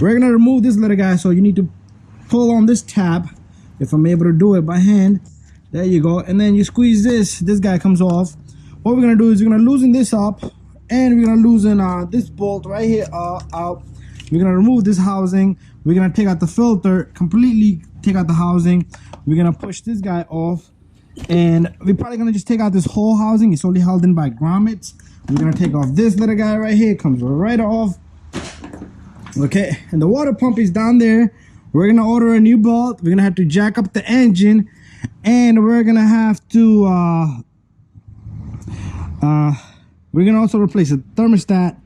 We're gonna remove this little guy, so you need to pull on this tab. If I'm able to do it by hand, there you go. And then you squeeze this guy comes off. What we're gonna do is we're gonna loosen this up, and we're gonna loosen this bolt right here out. We're gonna remove this housing. We're gonna take out the filter, completely take out the housing. We're gonna push this guy off, and we're probably gonna just take out this whole housing. It's only held in by grommets. We're gonna take off this little guy right here. It comes right off. Okay, and the water pump is down there. We're gonna order a new belt. We're gonna have to jack up the engine, and we're gonna have to we're gonna also replace the thermostat.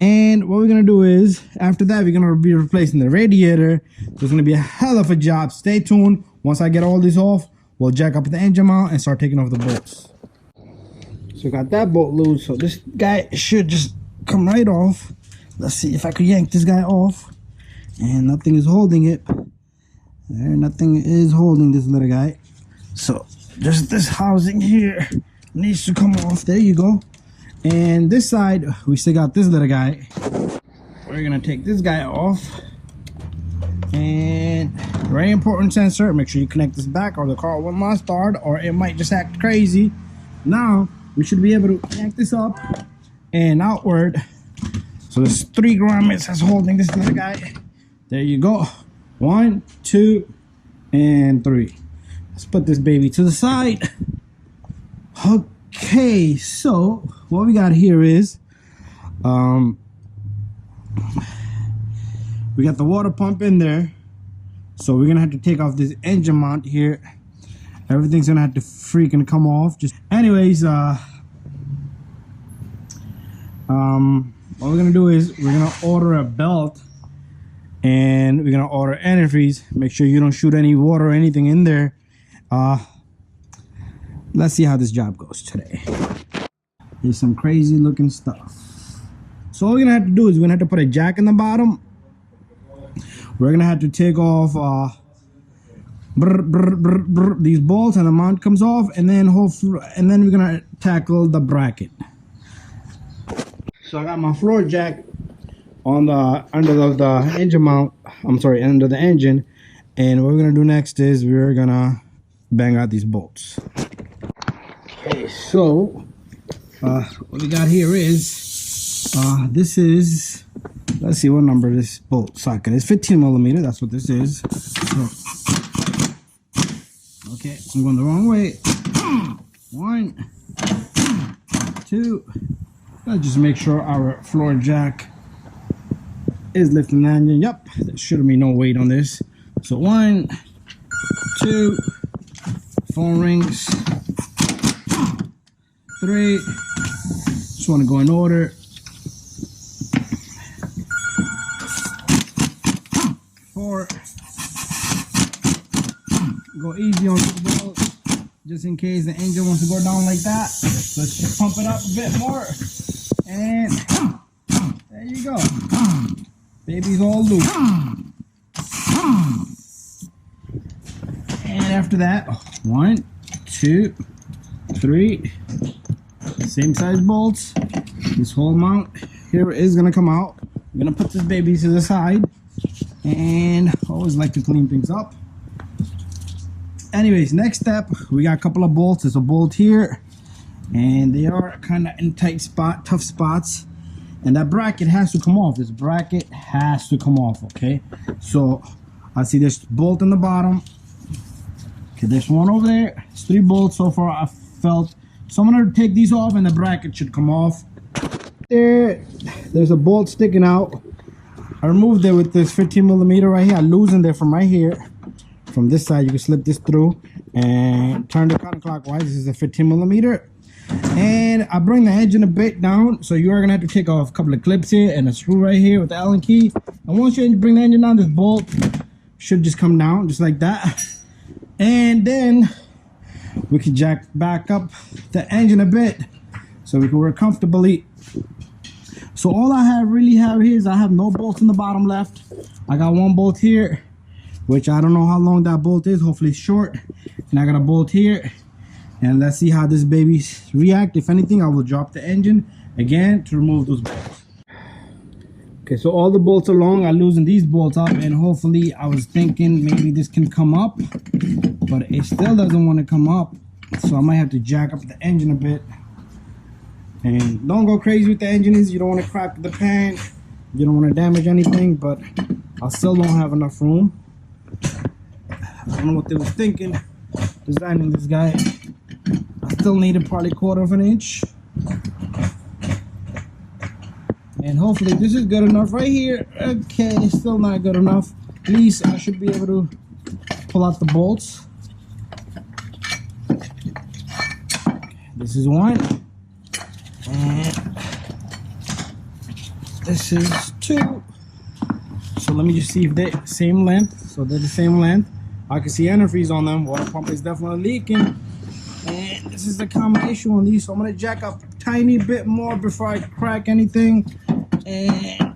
And what we're gonna do is, after that, we're gonna be replacing the radiator. So it's gonna be a hell of a job. Stay tuned. Once I get all this off, we'll jack up the engine mount and start taking off the bolts. So we got that bolt loose, so this guy should just come right off. Let's see if I could yank this guy off. And nothing is holding it. There, nothing is holding this little guy. So just this housing here needs to come off. There you go. And this side, we still got this little guy. We're gonna take this guy off. And very important sensor, make sure you connect this back or the car will not start, or it might just act crazy. Now we should be able to yank this up and outward. So there's 3 grommets that's holding this little guy. There you go. 1, 2, and 3. Let's put this baby to the side. Okay, so what we got here is we got the water pump in there, so we're gonna have to take off this engine mount here. Everything's gonna have to freaking come off. Just anyways, what we're gonna do is we're gonna order a belt, and we're gonna order antifreeze. Make sure you don't shoot any water or anything in there. Let's see how this job goes today. There's some crazy looking stuff. So all we're gonna have to do is we're gonna have to put a jack in the bottom. We're gonna have to take off these bolts, and the mount comes off, and then we're gonna tackle the bracket. So I got my floor jack on the under the engine mount. I'm sorry, under the engine. And what we're gonna do next is we're gonna bang out these bolts. Okay, so what we got here is this is, let's see what number this bolt socket is. 15mm. That's what this is. So, okay, I'm going the wrong way. 1, 2. Let's just make sure our floor jack is lifting the engine. Yep, there shouldn't be no weight on this. So 1, 2, phone rings. 3. Just want to go in order. 4. Go easy on the bolt, just in case the engine wants to go down like that. Let's just pump it up a bit more. And there you go. Baby's all loose. And after that, 1, 2, 3. Same size bolts. This whole mount here is gonna come out. I'm gonna put this baby to the side, and I always like to clean things up. Anyways, next step, we got a couple of bolts. There's a bolt here, and they are kind of in tough spots, and that bracket has to come off. This bracket has to come off. Okay, so I see this bolt in the bottom. Okay, there's one over there. It's 3 bolts so far. I felt. So I'm gonna take these off, and the bracket should come off. There's a bolt sticking out. I removed it with this 15mm right here. I loosened it from right here. From this side, you can slip this through and turn it counterclockwise. This is a 15mm. And I bring the engine a bit down, so you are gonna have to take off a couple of clips here and a screw right here with the Allen key. And once you bring the engine down, this bolt should just come down just like that. And then we can jack back up the engine a bit so we can work comfortably. So all I really have here is I have no bolts in the bottom left. I got 1 bolt here, which I don't know how long that bolt is. Hopefully it's short. And I got a bolt here. And let's see how this baby react. If anything, I will drop the engine again to remove those bolts. Okay, so all the bolts are long. I'm losing these bolts up, and hopefully I was thinking maybe this can come up, but it still doesn't want to come up. So I might have to jack up the engine a bit. And don't go crazy with the engines. You don't want to crack the pan. You don't want to damage anything, but I still don't have enough room. I don't know what they were thinking designing this guy. I still needed probably 1/4 inch. And hopefully this is good enough right here. Okay, it's still not good enough. At least I should be able to pull out the bolts. This is one. And this is two. So let me just see if they're same length. So they're the same length. I can see antifreeze on them. Water pump is definitely leaking. And this is the common issue on these. So I'm gonna jack up a tiny bit more before I crack anything. And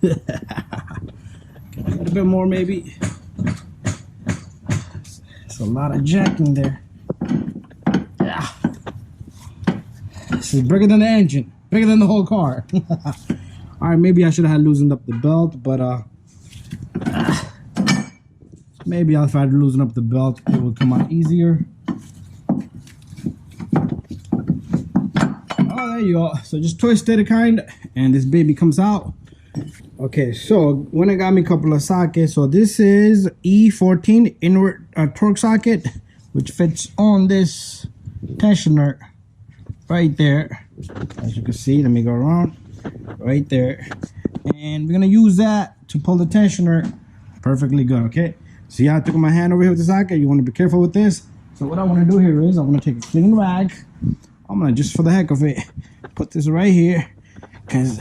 a little bit more maybe. It's a lot of jacking there. This is bigger than the engine, bigger than the whole car. All right, maybe I should have loosened up the belt, but maybe if I had loosened up the belt, it would come out easier. Oh, there you go. So just twist it kind, and this baby comes out. Okay, so when I got me a couple of sockets, so this is E14 inward torque socket, which fits on this tensioner right there. As you can see, let me go around right there, and we're gonna use that to pull the tensioner perfectly good. Okay, see how I took my hand over here with the socket? You want to be careful with this. So what I want to do here is I'm gonna take a clean rag. I'm gonna, just for the heck of it, put this right here because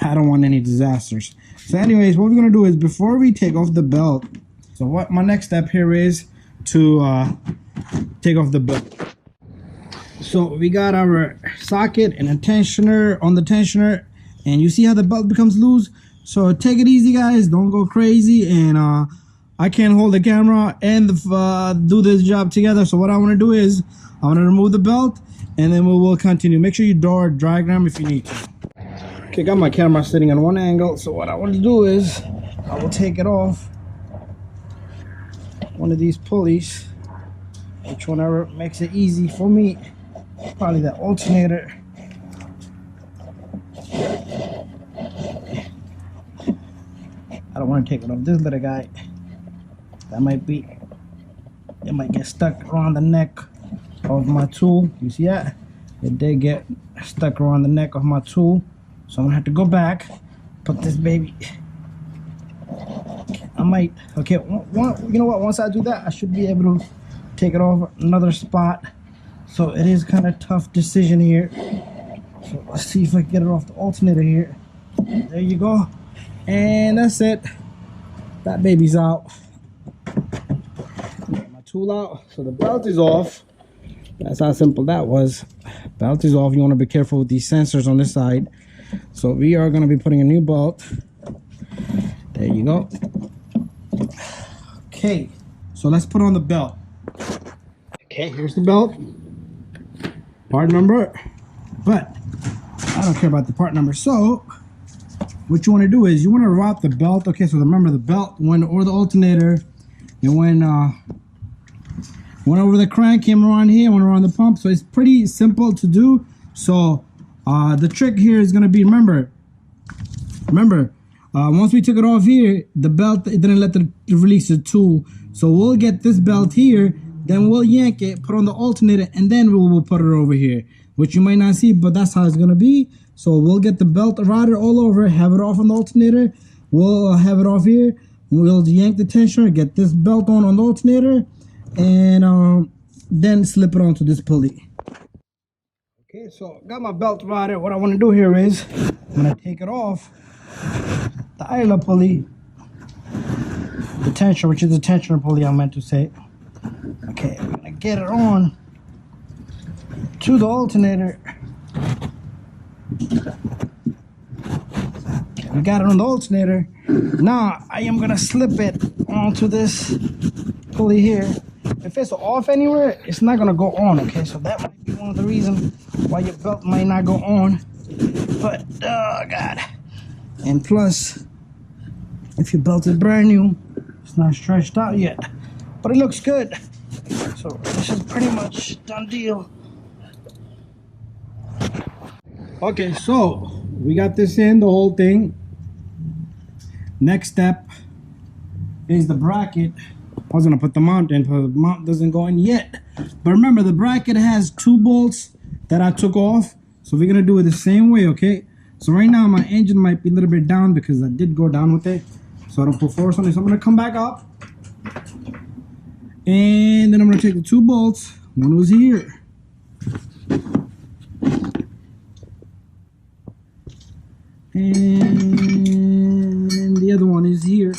I don't want any disasters. So anyways, what we're gonna do is before we take off the belt, so what my next step here is to take off the belt. So we got our socket and a tensioner on the tensioner, and you see how the belt becomes loose. So take it easy, guys, don't go crazy. And I can't hold the camera and do this job together. So what I want to do is I want to remove the belt, and then we will continue. Make sure you draw a diagram if you need to. Okay, got my camera sitting on one angle, so what I want to do is I will take it off one of these pulleys, which whenever makes it easy for me, probably the alternator. I don't want to take it off this little guy. That might be, it might get stuck around the neck of my tool. You see that? It did get stuck around the neck of my tool. So I'm gonna have to go back, put this baby. I might, okay, you know what? Once I do that, I should be able to take it off another spot. So it is kind of tough decision here. So let's see if I can get it off the alternator here. There you go. And that's it. That baby's out. Get my tool out. So the belt is off. That's how simple that was. Belt is off. You want to be careful with these sensors on this side. So we are going to be putting a new belt. There you go. Okay. So let's put on the belt. Okay, here's the belt. Part number. But I don't care about the part number. So what you want to do is you want to wrap the belt. Okay, so remember the belt went over the alternator. It went over the crank, came around here, went around the pump. So it's pretty simple to do. So the trick here is going to be, remember, once we took it off here, the belt, it didn't let the release the tool. So we'll get this belt here, then we'll yank it, put on the alternator, and then we'll put it over here, which you might not see, but that's how it's going to be. So we'll get the belt routed all over, have it off on the alternator. We'll have it off here. We'll yank the tensioner, get this belt on the alternator, and then slip it onto this pulley. Okay, so got my belt routed. What I want to do here is I'm going to take it off the idler pulley, the tensioner, which is the tensioner pulley I meant to say. Okay, I'm going to get it on to the alternator. Okay, we got it on the alternator. Now I am going to slip it onto this pulley here. If it's off anywhere, it's not going to go on, okay? So that might be one of the reasons why your belt might not go on. But oh god. And plus, if your belt is brand new, it's not stretched out yet, but it looks good. So this is pretty much done deal. Okay, so we got this in, the whole thing. Next step is the bracket. I was gonna put the mount in, but the mount doesn't go in yet. But remember, the bracket has 2 bolts that I took off, so we're gonna do it the same way, okay? So right now my engine might be a little bit down because I did go down with it, so I don't put force on it. So I'm gonna come back up, and then I'm gonna take the 2 bolts. One was here. And the other one is here.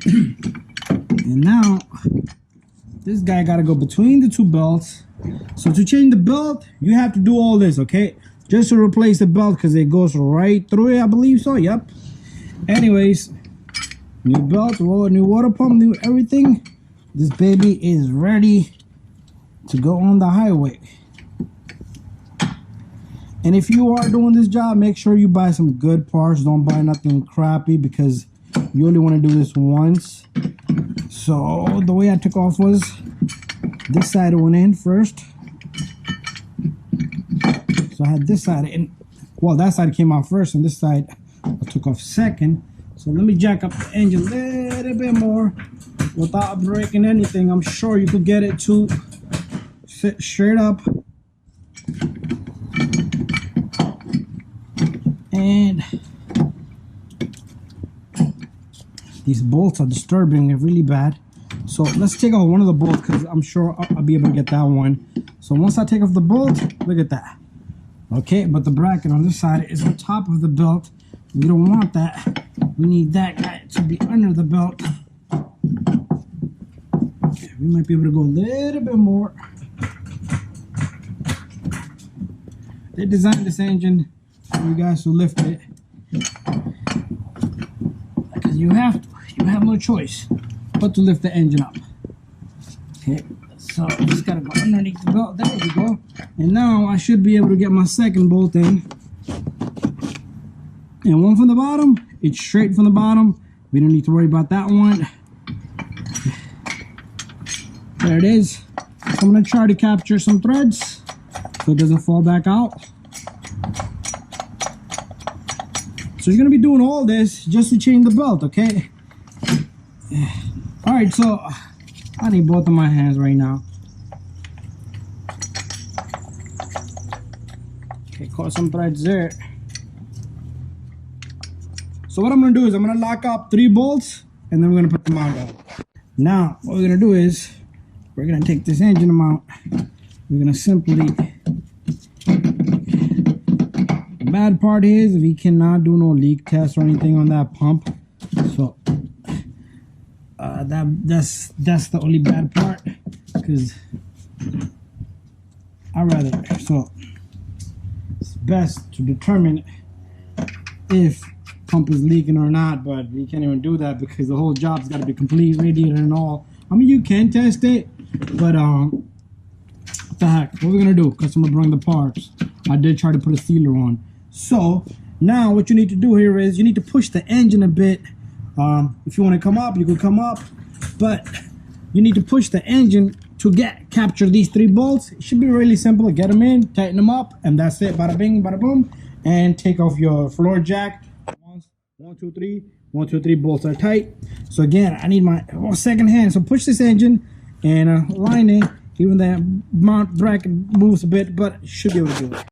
And now this guy got to go between the 2 belts. So to change the belt, you have to do all this, okay? Just to replace the belt, because it goes right through it, I believe so. Yep. Anyways, new belt, new water pump, new everything. This baby is ready to go on the highway. And if you are doing this job, make sure you buy some good parts. Don't buy nothing crappy, because you only want to do this once. So the way I took off was this side went in first. So I had this side in. Well, that side came out first, and this side I took off second. So let me jack up the engine a little bit more without breaking anything. I'm sure you could get it to sit straight up. And these bolts are disturbing it really bad. So let's take off one of the bolts, because I'm sure I'll be able to get that one. So once I take off the bolt, look at that. Okay, but the bracket on this side is on top of the belt. We don't want that. We need that guy to be under the belt. Okay, we might be able to go a little bit more. They designed this engine for you guys to lift it, because you have no choice but to lift the engine up. Okay, so just gotta go underneath the belt. There we go. And now I should be able to get my second bolt in. And one from the bottom, it's straight from the bottom. We don't need to worry about that one. There it is. So I'm gonna try to capture some threads so it doesn't fall back out. So you're gonna be doing all this just to change the belt, okay? All right, so I need both of my hands right now. Okay, caught some threads there. So what I'm gonna do is I'm gonna lock up 3 bolts, and then we're gonna put them mount on. Now, what we're gonna do is we're gonna take this engine mount. We're gonna simply. The bad part is we cannot do no leak test or anything on that pump. So that's the only bad part, because so it's best to determine if pump is leaking or not, but we can't even do that because the whole job's got to be complete, radiator and all. I mean, you can test it, but what the heck, what we're gonna do? Customer bring the parts. I did try to put a sealer on. So now what you need to do here is you need to push the engine a bit. If you want to come up, you can come up, but you need to push the engine to capture these 3 bolts. It should be really simple. Get them in, tighten them up, and that's it. Bada bing, bada boom. And take off your floor jack. 1, 2, 3. 1, 2, 3 bolts are tight. So again, I need my second hand. So push this engine and line it. Even the mount bracket moves a bit, but should be able to do it.